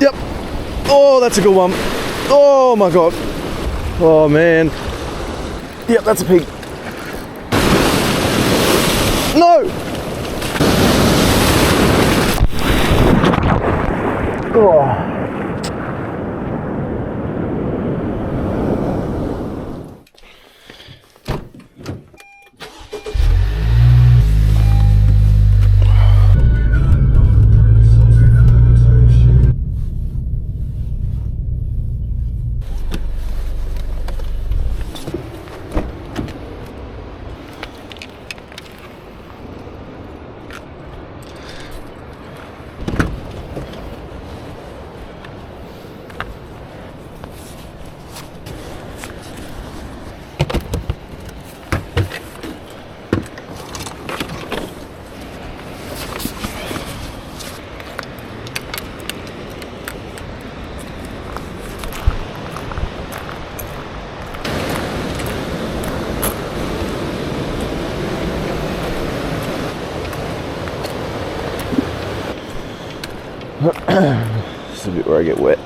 Yep. Oh, that's a good one. Oh my God. Oh man. Yep, that's a pig. No! Oh. This is a bit where I get wet.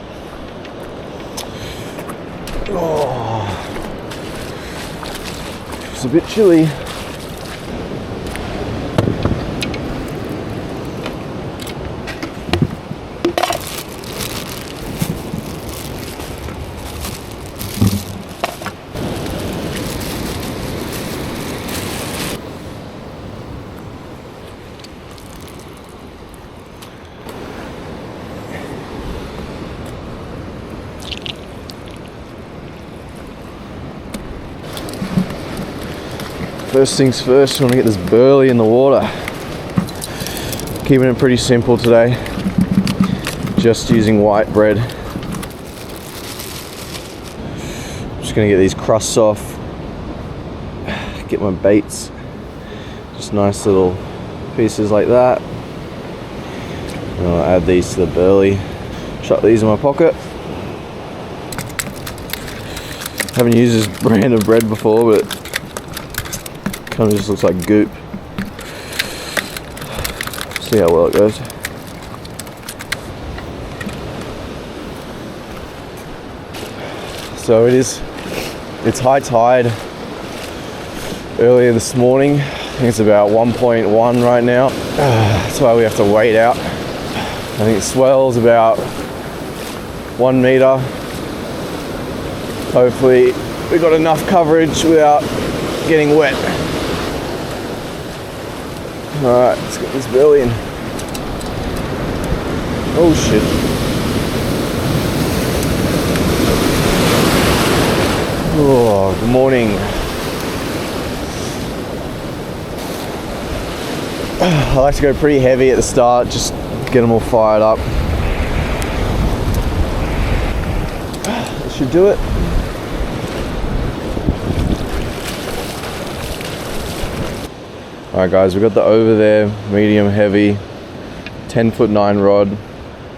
Oh, it's a bit chilly. First things first, I want to get this burley in the water. Keeping it pretty simple today. Just using white bread. Just going to get these crusts off. Get my baits. Just nice little pieces like that. And I'll add these to the burley. Chuck these in my pocket. Haven't used this brand of bread before, but kind of just looks like goop. See how well it goes. So it's high tide earlier this morning. I think it's about 1.1 right now. That's why we have to wait out. I think the swell's about 1 meter. Hopefully we got enough coverage without getting wet. Alright, let's get this burley in. Oh shit. Oh, good morning. I like to go pretty heavy at the start, just get them all fired up. That should do it. Alright guys, we've got the OverThere medium heavy 10'9" rod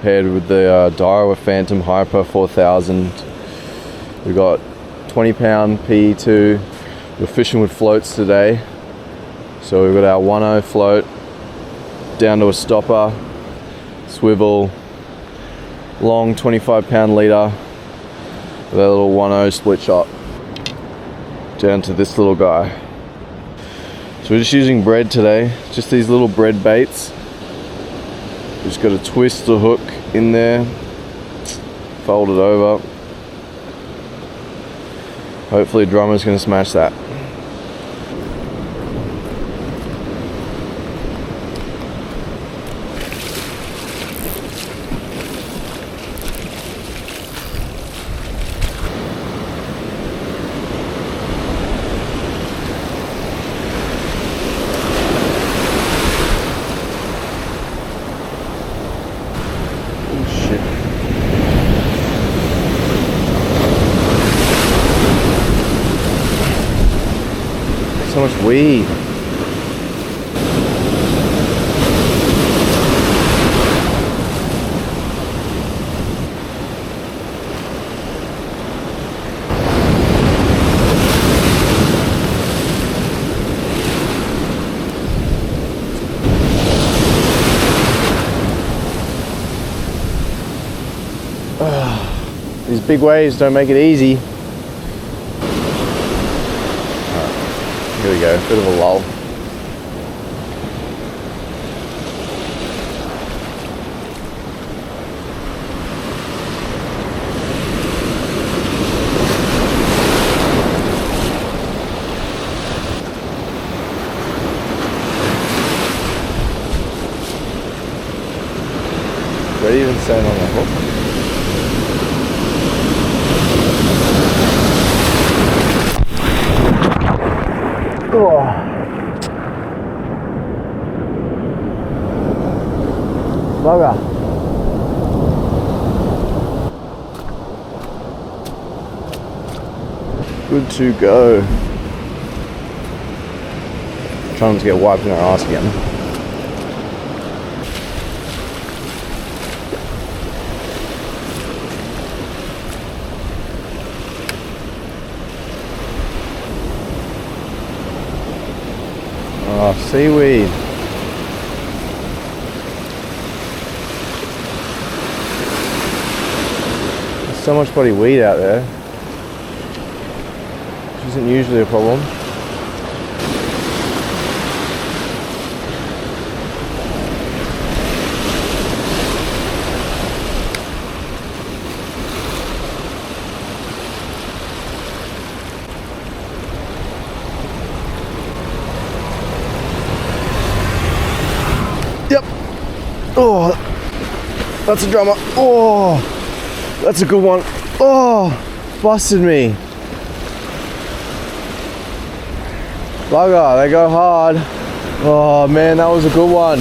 paired with the Diawa Phantom Hyper 4000. We've got 20-pound PE2. We're fishing with floats today. So we've got our 1.0 float down to a stopper, swivel, long 25-pound leader with a little 1.0 split shot down to this little guy. So we're just using bread today, just these little bread baits. Just got to twist the hook in there, fold it over. Hopefully Drummer's going to smash that. So much weed. These big waves don't make it easy. Here we go, bit of a lull. Ready to stand on the hook. Oh. Bugger. Good to go. Trying to get wiped in our ass again. Oh, seaweed. There's so much bloody weed out there, which isn't usually a problem. Yep. Oh, that's a drummer. Oh, that's a good one. Oh, busted me. Bugger, they go hard. Oh man, that was a good one.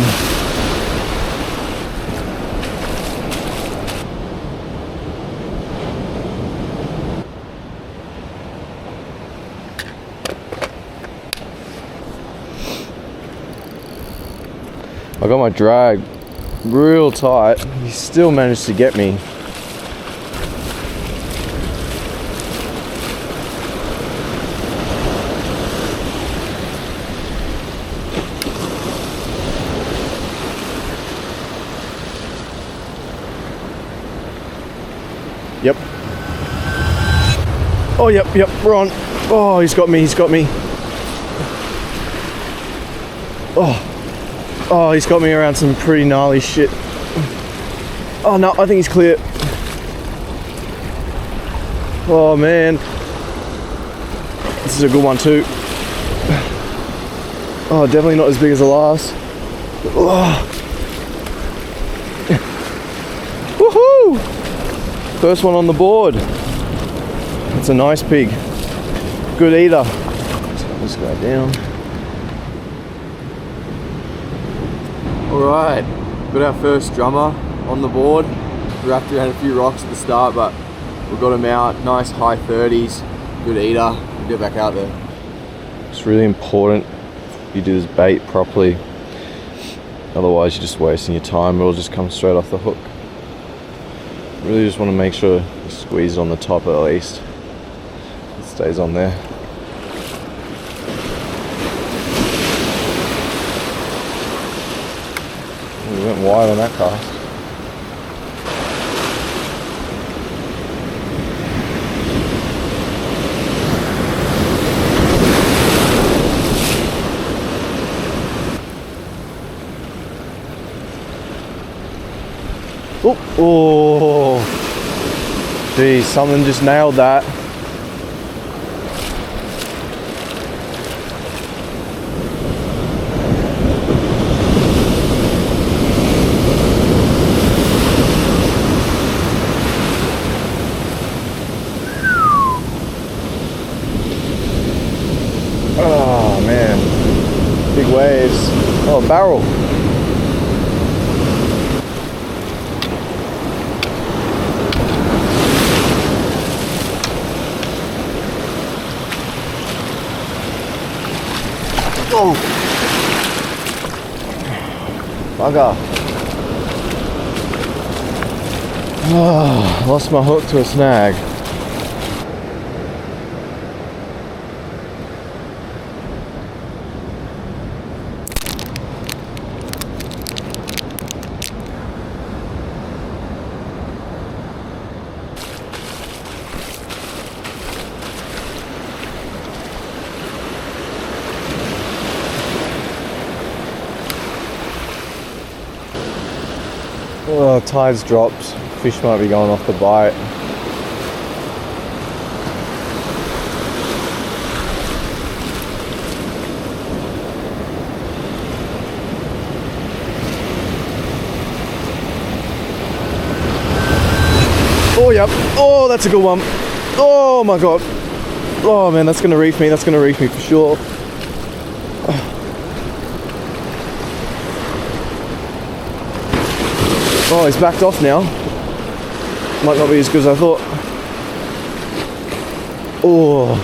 I got my drag real tight. He still managed to get me. Yep. Oh, yep, we're on. Oh, he's got me. Oh, he's got me around some pretty gnarly shit. Oh no, I think he's clear. Oh man. This is a good one too. Oh, definitely not as big as the last. Oh. Woohoo! First one on the board. It's a nice pig. Good eater. Put this guy down. Alright, got our first drummer on the board. We wrapped around a few rocks at the start, but we got him out. Nice high 30s, good eater. We'll get back out there. It's really important you do this bait properly. Otherwise you're just wasting your time. It'll just come straight off the hook. Really just want to make sure you squeeze it on the top at least. It stays on there. We went wide on that cast. Oh, geez, something just nailed that. Oh man, big waves. Oh, barrel. Oh, bugger. Oh, lost my hook to a snag. tide's dropped. Fish might be going off the bite. Oh, yep. Oh, that's a good one. Oh my God. Oh man, that's gonna reef me. That's gonna reef me for sure. Oh, he's backed off now. Might not be as good as I thought. Oh.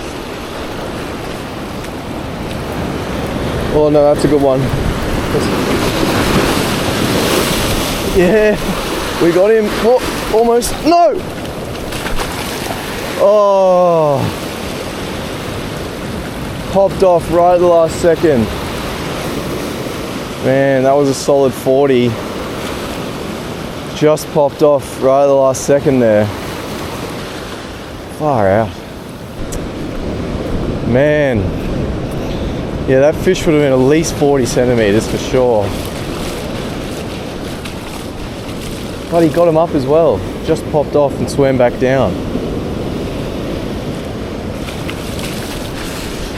Oh no, that's a good one. Yeah, we got him. Oh, almost. No! Oh. Popped off right at the last second. Man, that was a solid 40. Just popped off right at the last second there. Far out. Man. Yeah, that fish would have been at least 40 centimeters for sure. But he got him up as well. Just popped off and swam back down.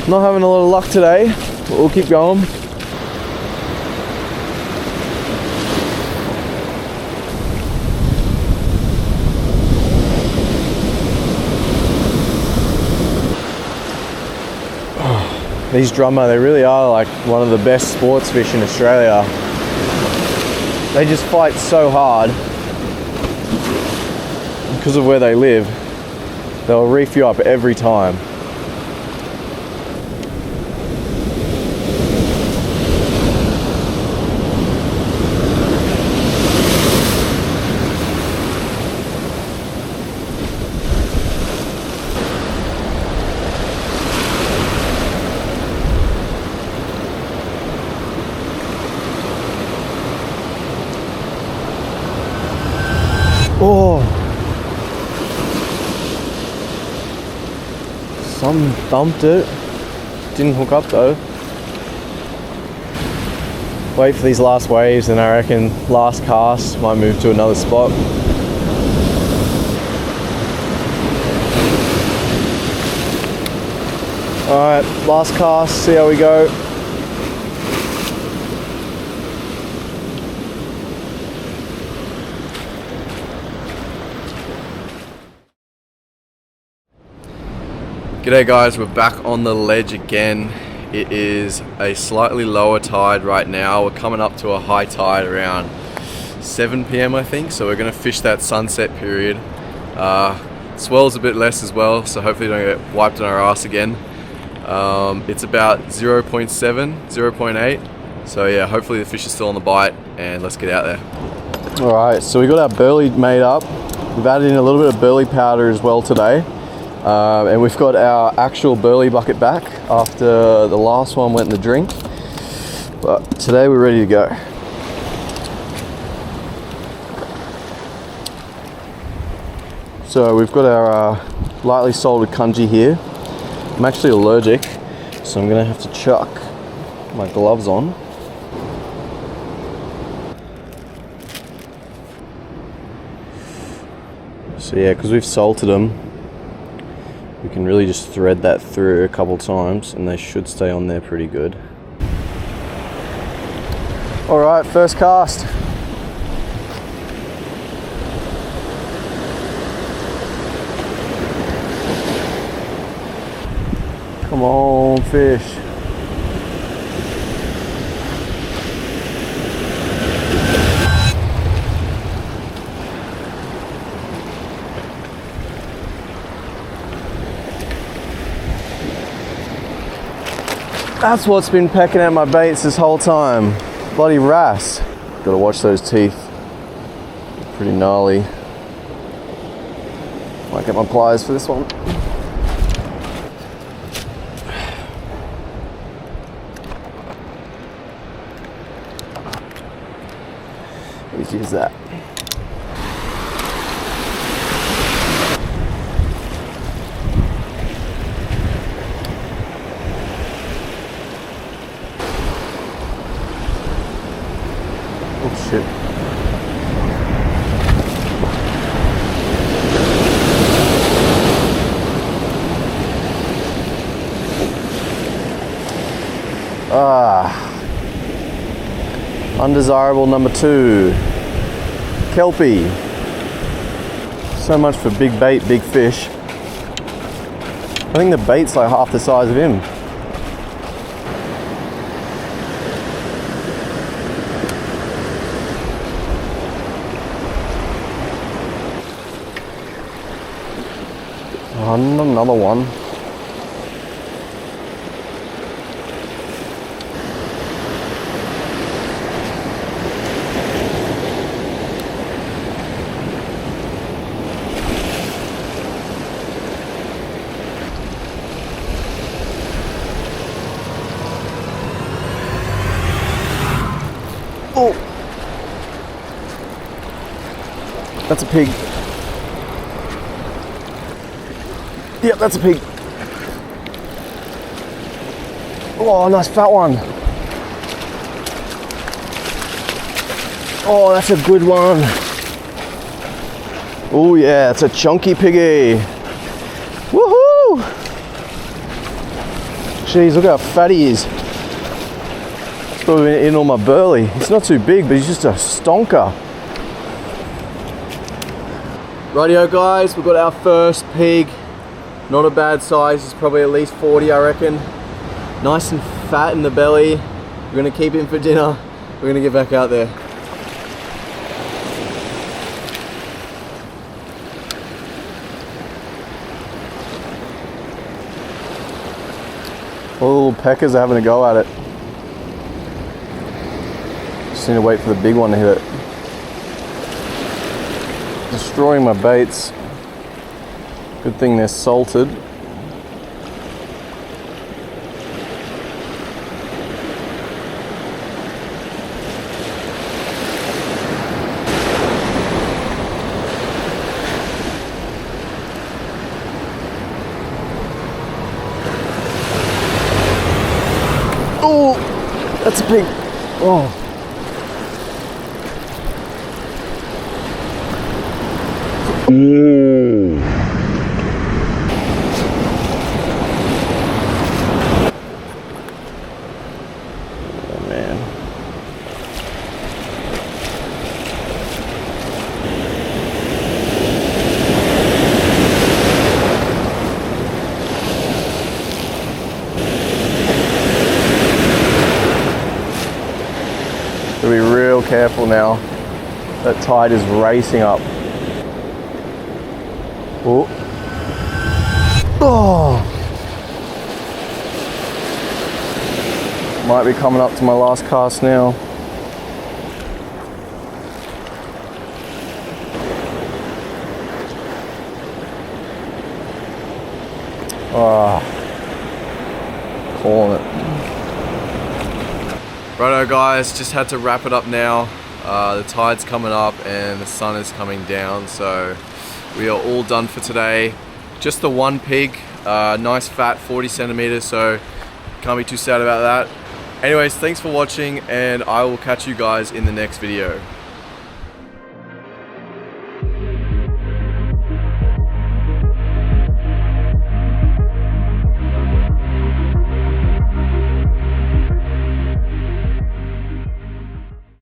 Not having a lot of luck today, but we'll keep going. These drummer, they really are like one of the best sports fish in Australia. They just fight so hard. Because of where they live, they'll reef you up every time. Oh, some thumped it. Didn't hook up though. Wait for these last waves, and I reckon last cast might move to another spot. Alright, last cast, see how we go. G'day guys, we're back on the ledge again. It is a slightly lower tide right now. We're coming up to a high tide around 7 p.m. I think, so we're going to fish that sunset period. Swell's a bit less as well, so hopefully we don't get wiped on our ass again. It's about 0.7, 0.8, so yeah, hopefully the fish is still on the bite, and let's get out there. Alright, so we got our burley made up. We've added in a little bit of burley powder as well today. And we've got our actual burley bucket back after the last one went in the drink. But today we're ready to go. So we've got our lightly salted cunji here. I'm actually allergic, so I'm gonna have to chuck my gloves on. So yeah, because we've salted them, we can really just thread that through a couple times and they should stay on there pretty good. Alright, first cast. Come on, fish. That's what's been pecking at my baits this whole time. Bloody wrasse. Gotta watch those teeth. Pretty gnarly. Might get my pliers for this one. Easy as that. Oh shit. Undesirable number 2. Kelpie. So much for big bait, big fish. I think the bait's like half the size of him. Oh, another one. Oh, that's a pig. Yep, that's a pig. Oh, nice fat one. Oh, that's a good one. Oh yeah, it's a chunky piggy. Woohoo! Jeez, look how fat he is. It's probably in all my burley. He's not too big, but he's just a stonker. Rightio guys, we've got our first pig. Not a bad size, it's probably at least 40 I reckon. Nice and fat in the belly. We're gonna keep him for dinner. We're gonna get back out there. All the little peckers are having a go at it. Just need to wait for the big one to hit it. Destroying my baits. Good thing they're salted. Oh, that's a pig. Oh. Gotta be real careful now. That tide is racing up. Oh. Oh. Might be coming up to my last cast now. Ah. Calling it. Righto guys, just had to wrap it up now. The tide's coming up and the sun is coming down, so we are all done for today. Just the one pig, nice fat 40 centimeters, so can't be too sad about that. Anyways, thanks for watching and I will catch you guys in the next video.